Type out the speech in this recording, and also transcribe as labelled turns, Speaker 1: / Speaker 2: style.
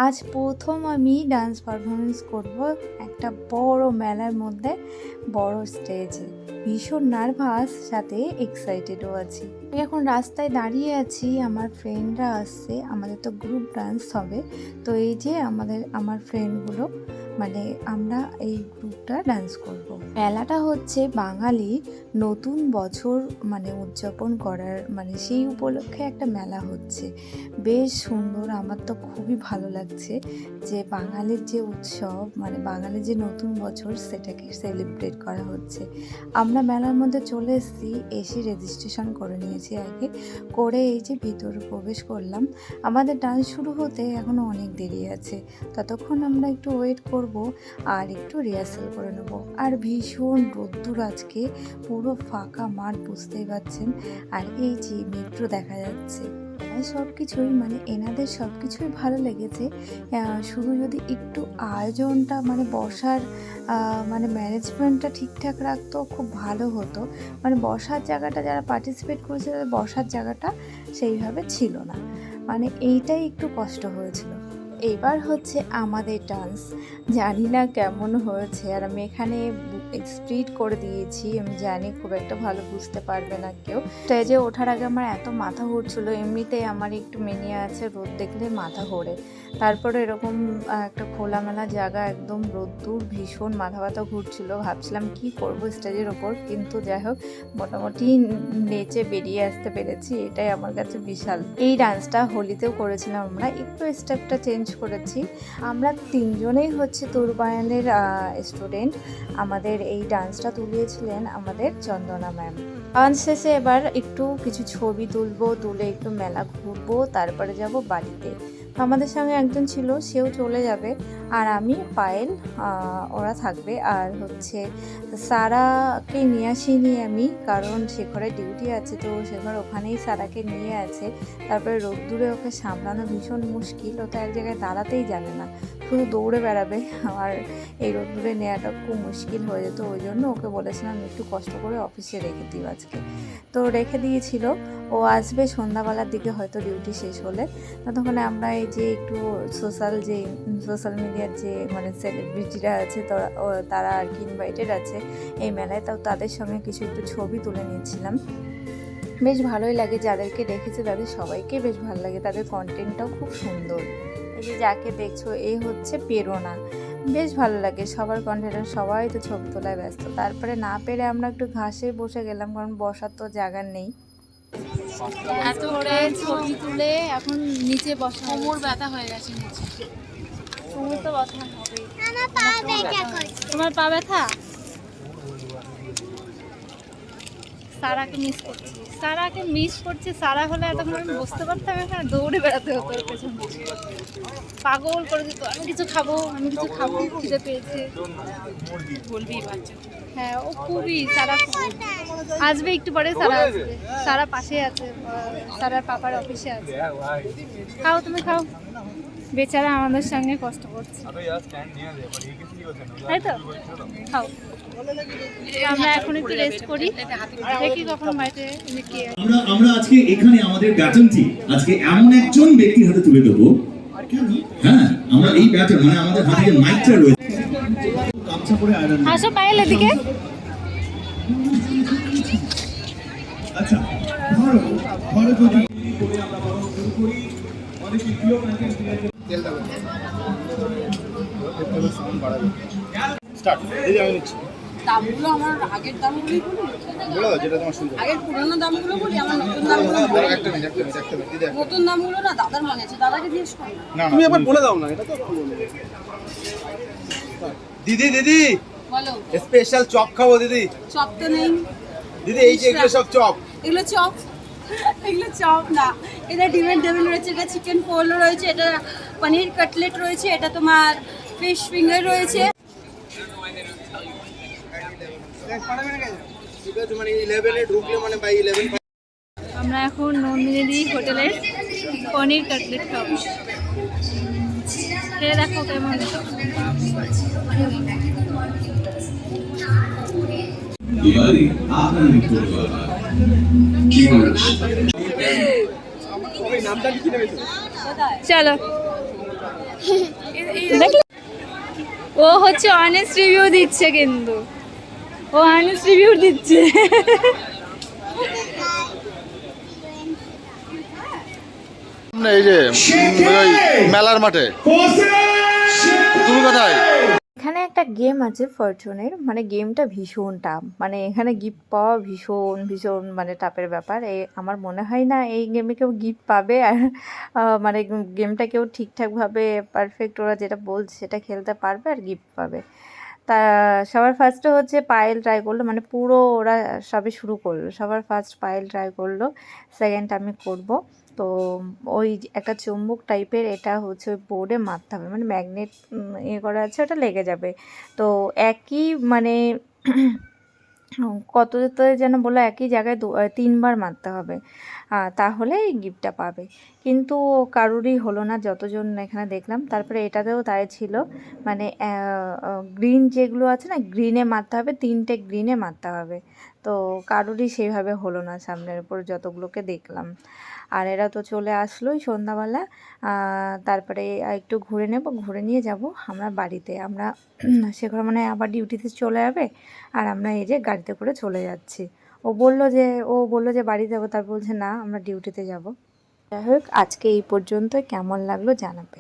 Speaker 1: আজ প্রথম আমি ডান্স পারফরমেন্স করব একটা বড় মেলার মধ্যে, বড় স্টেজে। ভীষণ নার্ভাস, সাথে এক্সাইটেডও আছি। এখন রাস্তায় দাঁড়িয়ে আছি, আমার ফ্রেন্ডরা আসছে, আমাদের তো গ্রুপ ডান্স হবে। তো এই যে আমার ফ্রেন্ডগুলো, মানে আমরা এই গ্রুপটা ডান্স করব। মেলাটা হচ্ছে বাঙালি নতুন বছর মানে উদযাপন করার, মানে সেই উপলক্ষে একটা মেলা হচ্ছে। বেশ সুন্দর, আমার তো খুবই ভালো লাগছে যে বাঙালির যে উৎসব, মানে বাঙালির যে নতুন বছর, সেটাকে সেলিব্রেট করা হচ্ছে। আমরা মেলার মধ্যে চলে এসেছি, এসে রেজিস্ট্রেশন করে নিয়েছি আগে, করে এই যে ভিতরে প্রবেশ করলাম। আমাদের ডান্স শুরু হতে এখনও অনেক দেরি আছে, ততক্ষণ আমরা একটু ওয়েট করব আর একটু রিহার্সাল করে নেব। আর ভীষণ রোদ্দুর আজকে, পুরো ফাঁকা মাঠ, বুঝতেই পারছেন। আর এই যে মেট্রো দেখা যাচ্ছে, সব কিছুই মানে এনাদের সব কিছুই ভালো লেগেছে। শুধু যদি একটু আয়োজনটা মানে বসার মানে ম্যানেজমেন্টটা ঠিকঠাক রাখতো, খুব ভালো হতো। মানে বসার জায়গাটা, যারা পার্টিসিপেট করেছে তাদের বসার জায়গাটা সেইভাবে ছিল না, মানে এইটাই একটু কষ্ট হয়েছিল। এবার হচ্ছে আমাদের ডান্স, জানি না কেমন হয়েছে। আর আমি এখানে স্প্লিট করে দিয়েছি, আমি জানি খুব একটা ভালো বুঝতে পারবে না কেউ। স্টেজে ওঠার আগে আমার এত মাথা ঘুরছিল, এমনিতেই আমার একটু মেনিয়া আছে রোদ দেখলে মাথা ঘোরে। তারপরে এরকম একটা খোলামেলা জায়গা, একদম রোদ্দুর, ভীষণ মাথা ব্যথা ঘুরছিল। ভাবছিলাম কি করব স্টেজের ওপর, কিন্তু যাই হোক মোটামুটি নেচে বেরিয়ে আসতে পেরেছি, এটাই আমার কাছে বিশাল। এই ডান্সটা হোলিতেও করেছিলাম আমরা, একটু স্টেপটা চেঞ্জ করেছি। আমরা তিনজনেই হচ্ছে তুরবায়নের স্টুডেন্ট। আমাদের এই ডান্সটা তুলিয়েছিলেন আমাদের চন্দনা ম্যাম। ডান্স শেষে এবার একটু কিছু ছবি তুলে একটু মেলা ঘুরবো, তারপরে যাব বাড়িতে। আমাদের সঙ্গে একজন ছিল, সেও চলে যাবে, আর আমি, পায়েল, ওরা থাকবে। আর হচ্ছে সারাকে নিয়ে আসিনি আমি, কারণ শেখরের ডিউটি আছে, তো শেখর ওখানেই সারাকে নিয়ে আছে। তারপরে রোদ্দুরে ওকে সামলানো ভীষণ মুশকিল, ও তো এক জায়গায় দাঁড়াতেই জানে না, শুধু দৌড়ে বেড়াবে। আর এই রোদ্দুরে নেওয়াটা খুব মুশকিল হয়ে যেত, ওই জন্য ওকে বলেছিলাম একটু কষ্ট করে অফিসে রেখে দিও আজকে। তো রেখে দিয়েছিল, ও আসবে সন্ধ্যাবেলার দিকে হয়তো ডিউটি শেষ হলে। ততক্ষণে আমরা এই যে একটু সোশ্যাল মিডিয়ার যে মানে সেলিব্রিটিরা আছে, তারা আর কি ইনভাইটেড আছে এই মেলায়, তাও তাদের সঙ্গে কিছু একটু ছবি তুলে নিচ্ছিলাম। বেশ ভালোই লাগে, যাদেরকে দেখেছে তাদের সবাইকে বেশ ভালো লাগে, তাদের কন্টেন্টটাও খুব সুন্দর। এই যে যাকে দেখছো, এই হচ্ছে প্রেরণা, বেশ ভালো লাগে সবার কন্টেন্ট, সবাই তো ছবি তোলায় ব্যস্ত। তারপরে না পেরে আমরা একটু ঘাসে বসে গেলাম, কারণ বসার তো জায়গা নেই।
Speaker 2: এত করে ছবি তুলে এখন নিচে বসা, কোমর ব্যথা হয়ে গেছে নিচে, কোমর তো ব্যথা হবে। তোমার পা ব্যথা? সারাকে মিস করছি। সারা হলে এতক্ষণ আমি বুঝতে পারতাম, এখানে দৌড়ে বেড়াতে হতো ওর পেছনে, পাগল করে দিত। আমি কিছু খাবো, খিদে পেয়েছে বলবি বাচ্চা। হ্যাঁ, ও খুবই, সারা আসবে একটু পরে, সারা আসবে, সারা পাশে আছে, সারার পাপার অফিসে আছে। খাও, তুমি খাও, বেচারা আমাদের সঙ্গে কষ্ট করছে, তাই তো? খাও, আমরা এখন একটু রেস্ট করি, দেখি কখন বাড়িতে।
Speaker 3: আমরা আজকে এখানে আমাদের ব্যাটনটি আজকে এমন একজন ব্যক্তির হাতে তুলে দেবো। হ্যাঁ, আমরা এই ব্যাটন মানে আমাদের হাতে মাইকটা রয়েছে, গামছা পরে আয়রন।
Speaker 2: আসো পায়েল এদিকে।
Speaker 3: আচ্ছা, ধরো যদি করে আমরা বরং শুরু করি। অনেক প্রিয় কন্টেন্ট তেল দাও, একটু সাউন্ড বাড়াবে। স্টার্ট। এই আমি নিচ্ছি
Speaker 4: দামগুলো, আমার আগের দামগুলোই
Speaker 3: বলো, যেটা তোমার সুন্দর।
Speaker 4: আগের পুরনো দামগুলো বলি, আমার নতুন দামগুলো
Speaker 3: একটা মিনিট দিদি।
Speaker 4: নতুন দামগুলো না দাদার মনে আছে, দাদাকে জিজ্ঞেস করো
Speaker 3: না, তুমি আবার বলে দাও না, এটা তো দিদি
Speaker 4: বলো।
Speaker 3: স্পেশাল চপ খাবো দিদি।
Speaker 4: চপ তো নেই
Speaker 3: দিদি, এই যে এগুলো সব চপ।
Speaker 4: এগুলো চপ না, এটা ডিমের টেবিল রয়েছে, এটা চিকেন পোল রয়েছে, এটা পনির কাটলেট রয়েছে, এটা তোমার ফিশ ফিঙ্গার রয়েছে।
Speaker 2: আমরা এখন নন্দিনী হোটেলের পনির কাটলেট খাবো, খেয়ে দেখো কেমন। চলো দেখলে ও হচ্ছে অনেস্ট রিভিউ দিচ্ছে, কিন্তু ও অনেস্ট রিভিউ দিচ্ছে।
Speaker 5: এই যে ওই মেলার মাঠে, তুমি কোথায়?
Speaker 1: এখানে একটা গেম আছে ফরচুনের, মানে গেমটা ভীষণ টাফ, মানে এখানে গিফট পাওয়া ভীষণ ভীষণ মানে টাফের ব্যাপার। আমার মনে হয় না এই গেমে কেউ গিফট পাবে, আর মানে গেমটা কেউ ঠিকঠাকভাবে পারফেক্ট ওরা যেটা বলছে সেটা খেলতে পারবে আর গিফট পাবে। তা সবার ফার্স্টে হচ্ছে পায়েল ট্রাই করলো, মানে পুরো ওরা সবে শুরু করলো, সবার ফার্স্ট পায়েল ট্রাই করলো, সেকেন্ড আমি করব। তো ওই একটা চুম্বক টাইপের, এটা হচ্ছে ওই বোর্ডে মারতে হবে, মানে ম্যাগনেট ইয়ে করা আছে, ওটা লেগে যাবে। তো একই মানে কততে যেন বললো, একই জায়গায় 3বার মারতে হবে, তাহলে এই গিফটটা পাবে। কিন্তু কারুরই হলো না, যতজন এখানে দেখলাম। তারপরে এটাতেও তাই ছিল, মানে গ্রিন যেগুলো আছে না, গ্রিনে মারতে হবে, 3টে গ্রিনে মারতে হবে। তো কারুরই সেইভাবে হলো না সামনের উপর যতগুলোকে দেখলাম। আর এরা তো চলে আসলোই সন্ধ্যাবেলা। তারপরে একটু ঘুরে নেব, ঘুরে নিয়ে যাব আমরা বাড়িতে। আমরা সেখানে মানে আবার ডিউটিতে চলে যাবে, আর আমরা এই যে গাড়িতে করে চলে যাচ্ছি। ও বললো যে বাড়ি যাবো, তার বলছে না আমরা ডিউটিতে যাব। যাই হোক, আজকে এই পর্যন্ত, কেমন লাগলো জানাবে।